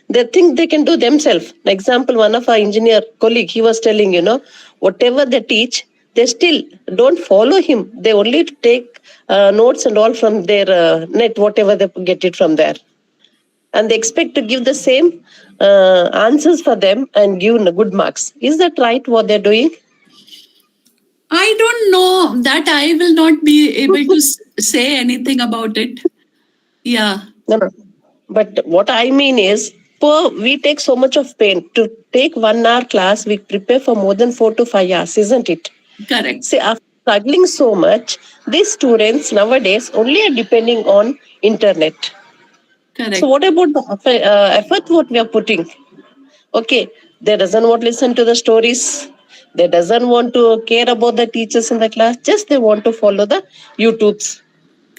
they think they can do themselves. For example, one of our engineer colleague, he was telling, whatever they teach, they still don't follow him. They only take notes and all from their net, whatever they get it from there. And they expect to give the same answers for them and give good marks. Is that right, what they're doing? I don't know. That I will not be able to say anything about it. Yeah. No. But what I mean is, we take so much of pain. To take 1 hour class, we prepare for more than 4 to 5 hours, isn't it? Correct. See, after struggling so much, these students nowadays only are depending on internet. Correct. So what about the effort what we are putting? Okay, they doesn't want to listen to the stories. They doesn't want to care about the teachers in the class. Just they want to follow the YouTubes.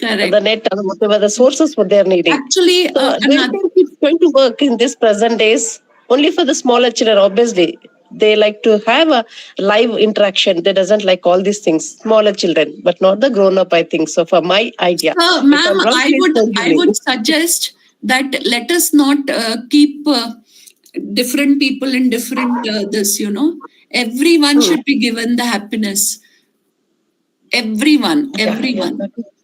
Correct. The net, whatever the sources what they're needing. Actually, so do you think it's going to work in this present days? Only for the smaller children, obviously. They like to have a live interaction. They doesn't like all these things. Smaller children, but not the grown-up, I think. So for my idea. Ma'am, I would suggest that let us not keep different people in different Everyone should be given the happiness. Everyone.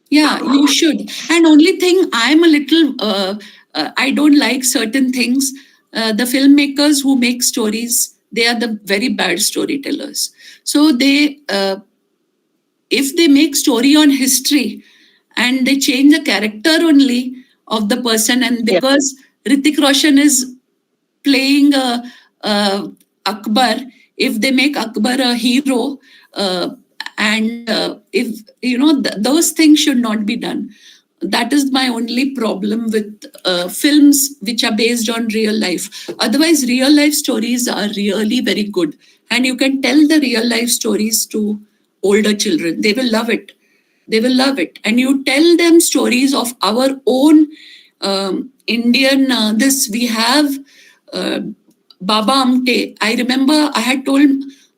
Yeah, you should. And only thing, I'm a little, I don't like certain things. The filmmakers who make stories, they are the very bad storytellers. So they, if they make story on history and they change the character only of the person, and because Hrithik Roshan is playing Akbar, if they make Akbar a hero, and if those things should not be done. That is my only problem with films which are based on real life. Otherwise, real life stories are really very good, and you can tell the real life stories to older children. They will love it. They will love it. And you tell them stories of our own Indian. We have Baba Amte. I remember I had told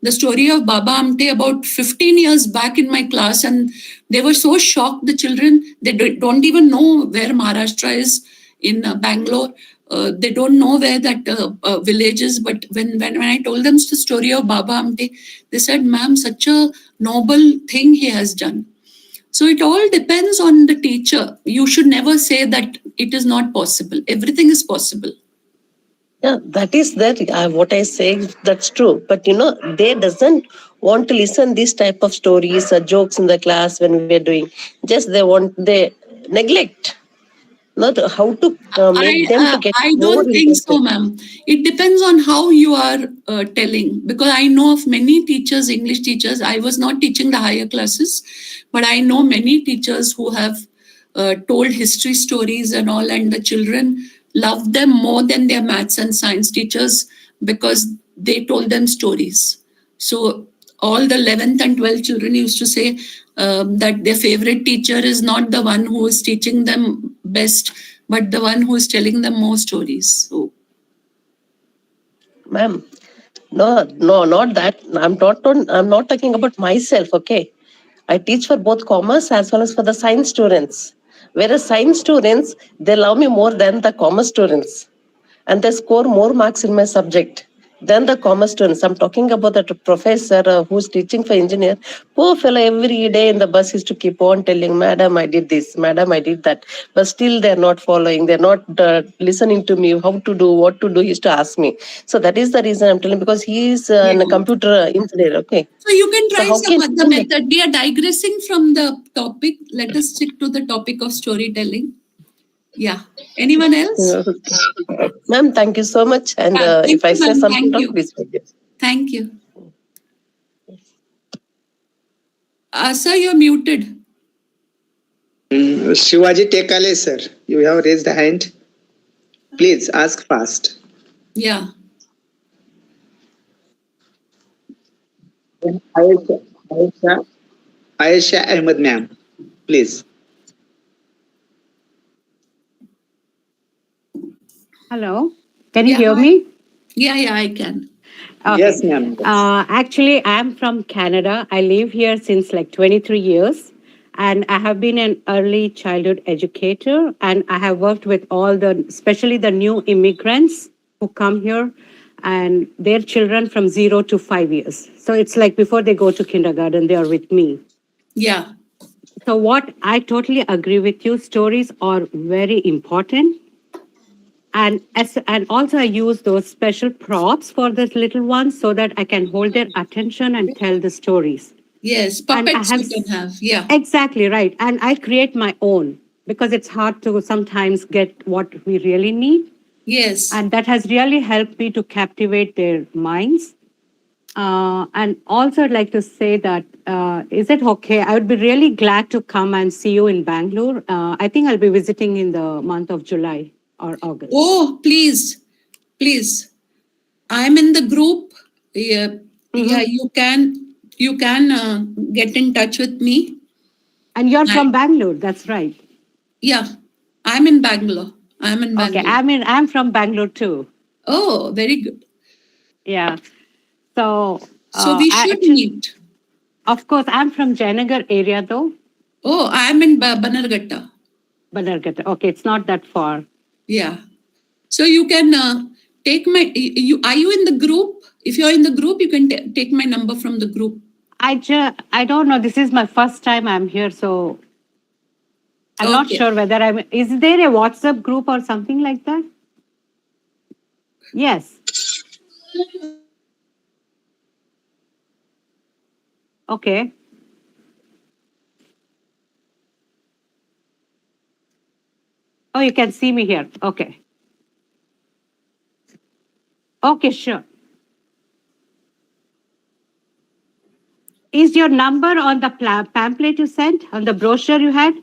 the story of Baba Amte about 15 years back in my class, and they were so shocked, the children. They don't even know where Maharashtra is in Banglore. They don't know where that village is. But when I told them the story of Baba Amte, they said, "Ma'am, such a noble thing he has done." So it all depends on the teacher. You should never say that it is not possible. Everything is possible. Yeah, that is that. What I say, that's true. But they doesn't want to listen these type of stories or jokes in the class when we are doing. Just they neglect. Not how to make them to get I more don't think so, interested. ma'am. It depends on how you are telling. Because I know of many teachers, English teachers. I was not teaching the higher classes, but I know many teachers who have told history stories and all, and the children love them more than their maths and science teachers because they told them stories. So all the 11th and 12th children used to say that their favorite teacher is not the one who is teaching them best, but the one who is telling them more stories. So, Ma'am, no, not that. I'm not talking about myself. Okay, I teach for both commerce as well as for the science students. Whereas science students, they love me more than the commerce students, and they score more marks in my subject than the commerce students. I'm talking about that professor who's teaching for engineer. Poor fellow, every day in the bus used to keep on telling, "Madam, I did this. Madam, I did that." But still, they're not following. They're not listening to me. How to do? What to do? He used to ask me. So that is the reason I'm telling, because he is a computer engineer. Okay. So you can try how some can other he method. We are digressing from the topic. Let us stick to the topic of storytelling. Yeah. Anyone else? Ma'am, thank you so much. And Thank if I you, say ma'am. something Thank wrong, you. please forgive. Thank you. Sir, you're muted. Shivaji Tekale, sir, you have raised a hand. Please ask fast. Yeah. Ayesha Ahmed, ma'am, please. Hello, can you Yeah, hear hi. me? Yeah, I can. Okay. Yes, ma'am. Actually, I'm from Canada. I live here since like 23 years, and I have been an early childhood educator, and I have worked with especially the new immigrants who come here, and their children from 0 to 5 years. So it's like before they go to kindergarten, they are with me. Yeah. So what I totally agree with you, stories are very important. And also I use those special props for the little ones so that I can hold their attention and tell the stories. Yes, And I puppets have you can have. Yeah. exactly right. And I create my own because it's hard to sometimes get what we really need. Yes. And that has really helped me to captivate their minds. And also, I'd like to say that, is it okay? I would be really glad to come and see you in Bangalore. I think I'll be visiting in the month of July or August. Oh, please. I'm in the group. Yeah, yeah, you can get in touch with me. And you're from Bangalore, that's right. Yeah, I'm in Bangalore. Okay, I'm from Bangalore too. Oh, very good. Yeah. So we should meet. Of course, I'm from Jayanagar area though. Oh, I'm in Bannerghatta. Bannerghatta. Okay, it's not that far. Yeah. So you can take my. Are you in the group? If you're in the group, you can take my number from the group. I don't know. This is my first time I'm here, so I'm not sure whether I'm. Is there a WhatsApp group or something like that? Yes. Okay. Oh, you can see me here. Okay. Okay, sure. Is your number on the pamphlet you sent, on the brochure you had?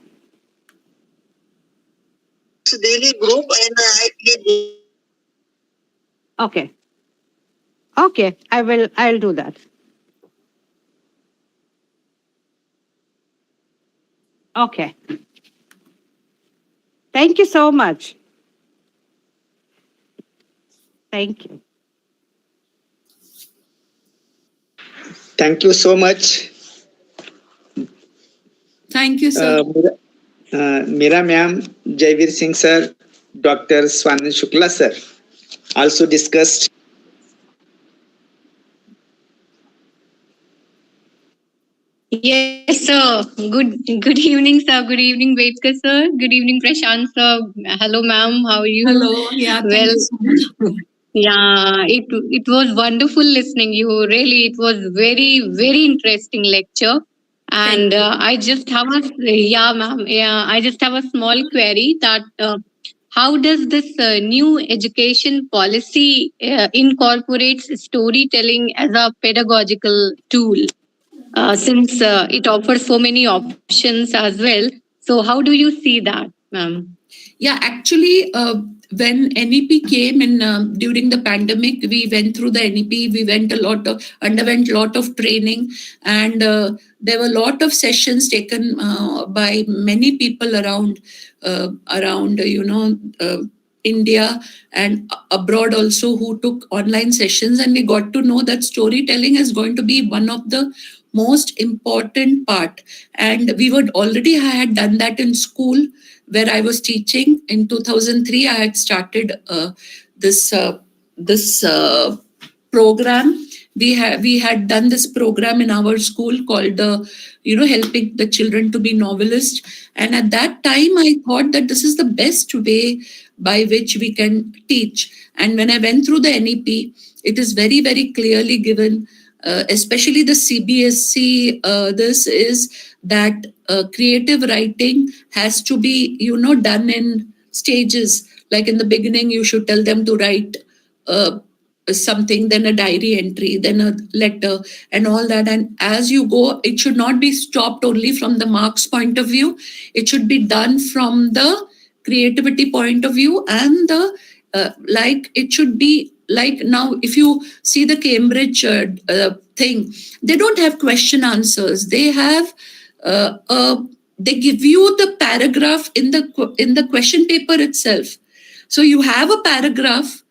It's a daily group and I create. Okay. Okay, I'll do that. Okay. Thank you so much. Thank you. Thank you so much. Thank you, sir. Meera ma'am, Jaivir Singh sir, Dr. Swanand Shukla sir also discussed. Yes, sir. Good evening, sir. Good evening, Vedkar, sir. Good evening, Prashant, sir. Hello, ma'am. How are you? Hello. Yeah, thank you so much. Yeah, it was wonderful listening you. Really, it was very interesting lecture. And I just have I just have a small query that how does this new education policy incorporates storytelling as a pedagogical tool? Since it offers so many options as well. So how do you see that, ma'am? Yeah, actually, when NEP came in during the pandemic, we went through the NEP. We underwent a lot of training, and there were a lot of sessions taken by many people around India and abroad also, who took online sessions, and we got to know that storytelling is going to be one of the most important part. And we would already had done that in school where I was teaching. In 2003, I had started this program. We had done this program in our school called helping the children to be novelists. And at that time, I thought that this is the best way by which we can teach. And when I went through the NEP, it is very clearly given, especially the CBSE. This is that creative writing has to be done in stages. Like in the beginning, you should tell them to write something, then a diary entry, then a letter, and all that. And as you go, it should not be stopped only from the marks point of view. It should be done from the creativity point of view, and the it should be like, now if you see the Cambridge thing, they don't have question answers. They have they give you the paragraph in the question paper itself. So you have a paragraph,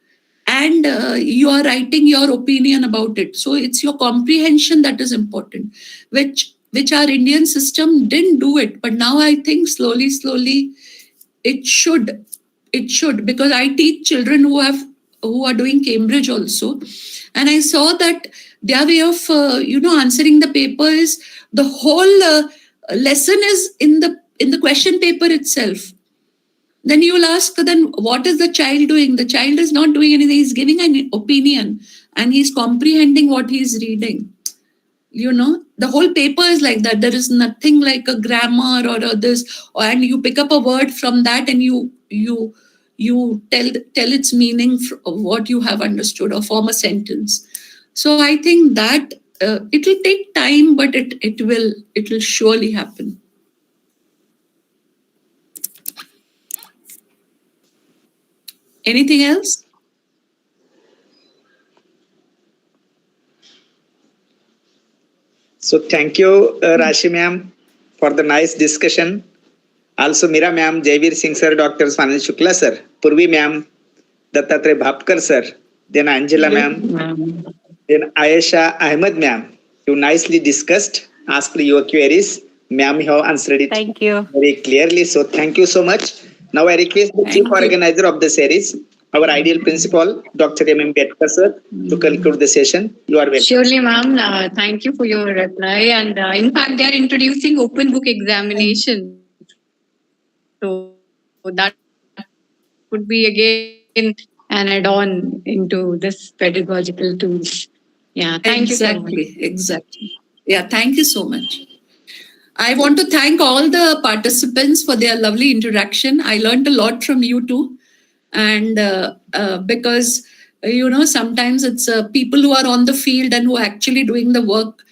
and you are writing your opinion about it. So it's your comprehension that is important, which our Indian system didn't do it. But now I think slowly it should, because I teach children who are doing Cambridge also, and I saw that their way of answering the paper is, the whole lesson is in the question paper itself. Then you will ask, then what is the child doing? The child is not doing anything. He's giving an opinion, and he's comprehending what he's reading. The whole paper is like that. There is nothing like a grammar or this, and you pick up a word from that, and you tell its meaning of what you have understood, or form a sentence. So I think that it will take time, but it will surely happen. Anything else? So thank you, Rashi ma'am, for the nice discussion. Also Mira ma'am, Jaivir Singh sir, Dr. Swanil Shukla sir, Purvi ma'am, Dattatreya Bhapkar sir, then Angela ma'am, then Ayesha Ahmed ma'am. You nicely discussed, asked your queries. Ma'am, you have answered it very clearly. So thank you so much. Now I request the chief organizer of the series, our ideal principal, Dr. M. Betkar sir, to conclude the session. You are welcome. Surely, ma'am. Thank you for your reply. And in fact, they are introducing open book examination. So that would be again an add-on into this pedagogical tools. Yeah, thank you so much. Exactly. Yeah, thank you so much. I want to thank all the participants for their lovely interaction. I learned a lot from you too. And because, sometimes it's people who are on the field and who are actually doing the work.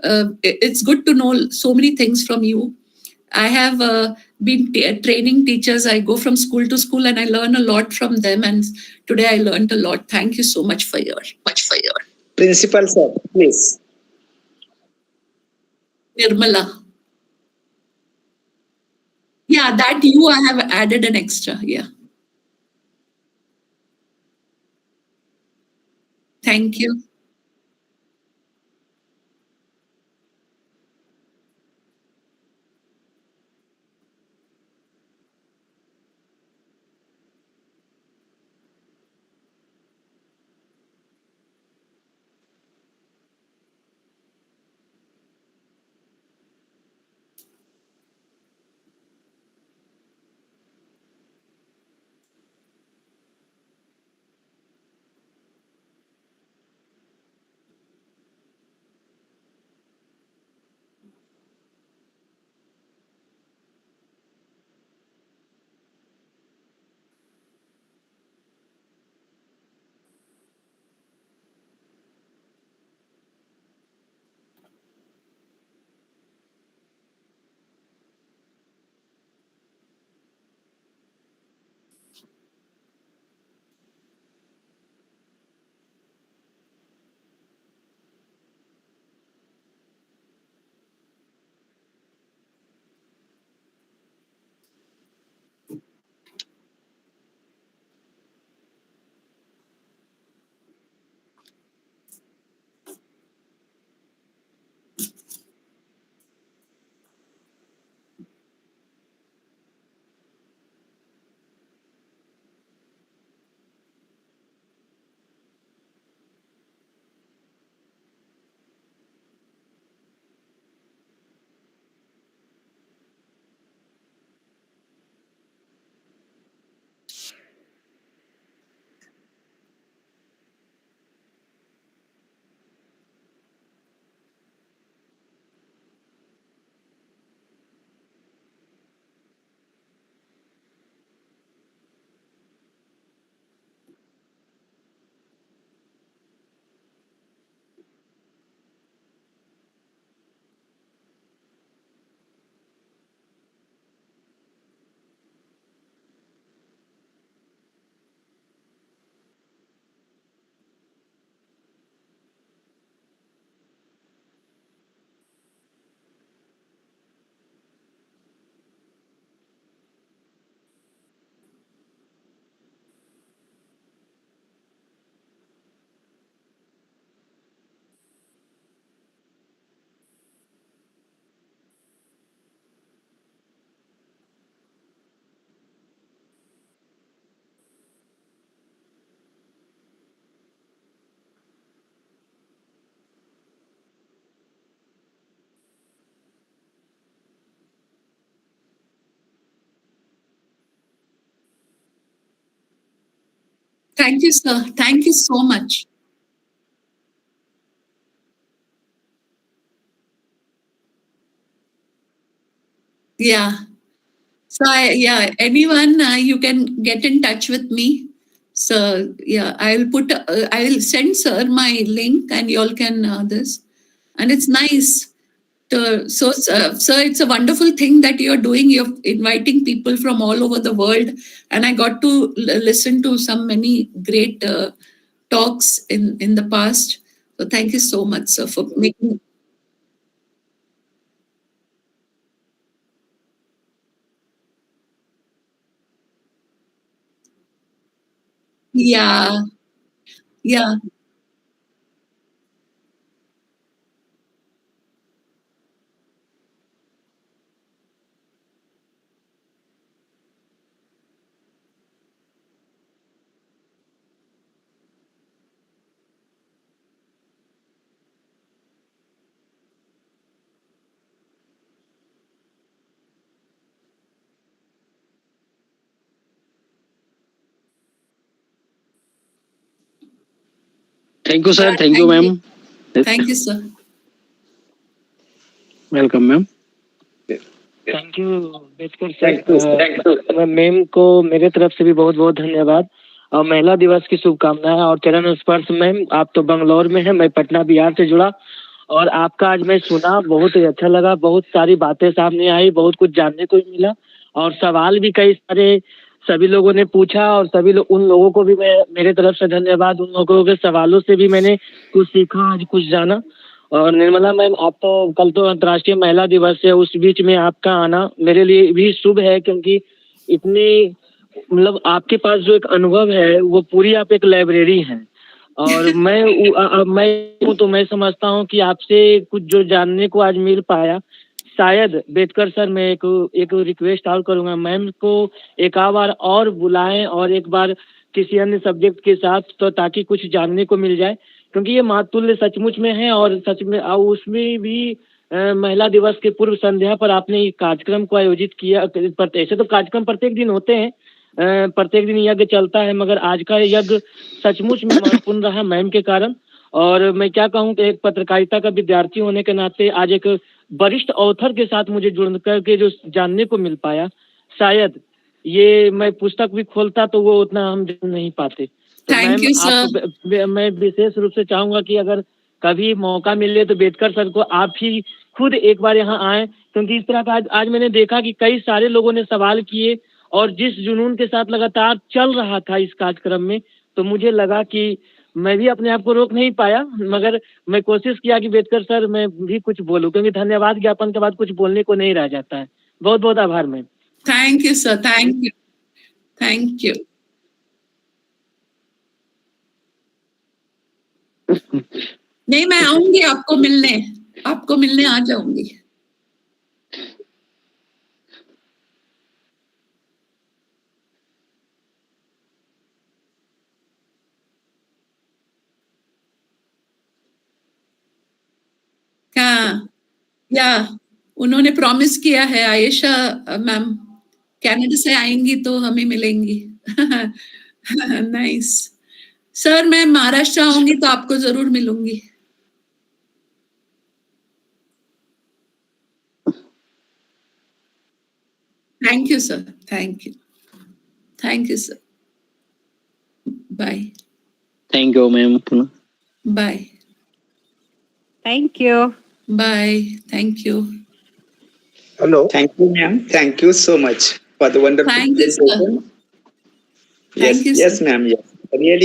It's good to know so many things from you. I have been training teachers. I go from school to school and I learn a lot from them. And today I learned a lot. Thank you so much for your. Principal sir, please. Nirmala. Yeah, that you I have added an extra. Yeah. Thank you. Thank you, sir. Thank you so much. Yeah. So anyone, you can get in touch with me. So yeah, I will send sir my link and you all can this. And it's nice. So it's a wonderful thing that you're doing. You're inviting people from all over the world. And I got to listen to many great talks in the past. So thank you so much, sir, for making. Yeah. Yeah. Thank you, sir. Thank you, ma'am. Thank you, sir. Welcome ma'am. Thank you Betkar sir. Ma'am को मेरे तरफ से भी बहुत बहुत धन्यवाद और महिला दिवस की शुभकामनाएं और चरण स्पर्श. मैम आप तो बंगलौर में हैं, मैं पटना बिहार से जुड़ा और आपका आज मैं सुना, बहुत ही अच्छा लगा. बहुत सारी बातें सामने आई, बहुत कुछ जानने को मिला और सवाल भी कई सारे सभी लोगों ने पूछा और सभी उन लोगों को भी मैं मेरे तरफ से धन्यवाद. उन लोगों के सवालों से भी मैंने कुछ सीखा, आज कुछ जाना. और निर्मला मैम, आप तो कल तो अंतर्राष्ट्रीय महिला दिवस है, उस बीच में आपका आना मेरे लिए भी शुभ है क्योंकि इतनी मतलब आपके पास जो एक अनुभव है वो पूरी आप एक लाइब्रेरी हैं. और मैं समझता हूँ कि आपसे कुछ जो जानने को आज मिल पाया. शायद बेटकर सर मैं एक रिक्वेस्ट और करूँगा मैम को एक बार और बुलाएं और एक बार किसी अन्य सब्जेक्ट के साथ, तो ताकि कुछ जानने को मिल जाए क्योंकि ये मातुल्य सचमुच में है. और सच में उसमें भी महिला दिवस के पूर्व संध्या पर आपने ये कार्यक्रम को आयोजित किया. ऐसे तो कार्यक्रम प्रत्येक दिन होते हैं, प्रत्येक दिन यज्ञ चलता है, मगर आज का यज्ञ सचमुच में महत्वपूर्ण रहा मैम के कारण. और मैं क्या कहूँ कि एक पत्रकारिता का विद्यार्थी होने के नाते आज एक वरिष्ठ ऑथर के साथ मुझे जुड़ करके जो जानने को मिल पाया, शायद ये मैं पुस्तक भी खोलता तो वो उतना हम जान नहीं पाते. तो मैम मैं विशेष रूप से चाहूंगा कि अगर कभी मौका मिले तो बेटकर सर को आप ही खुद एक बार यहाँ आए, क्योंकि इस तरह का आज मैंने देखा कि कई सारे लोगों ने सवाल किए और जिस जुनून के साथ लगातार चल रहा था इस कार्यक्रम में, तो मुझे लगा कि मैं भी अपने आप को रोक नहीं पाया, मगर मैं कोशिश किया कि बेटकर सर मैं भी कुछ बोलूं, क्योंकि धन्यवाद ज्ञापन के बाद कुछ बोलने को नहीं रह जाता है. बहुत बहुत आभार ma'am. Thank you sir. Thank you. Thank you. नहीं, मैं आऊंगी आपको मिलने आ जाऊंगी. हाँ, या उन्होंने प्रॉमिस किया है. आयशा मैम कनाडा से आएंगी तो हमें मिलेंगी. Nice sir. मैं महाराष्ट्र आऊंगी तो आपको जरूर मिलूंगी. Thank you sir. Thank you. Thank you sir. Bye. Thank you ma'am. Bye. Thank you. Bye. Thank you. Hello. Thank you, ma'am. Thank you so much for the wonderful presentation. Yes, ma'am. Yes. Really.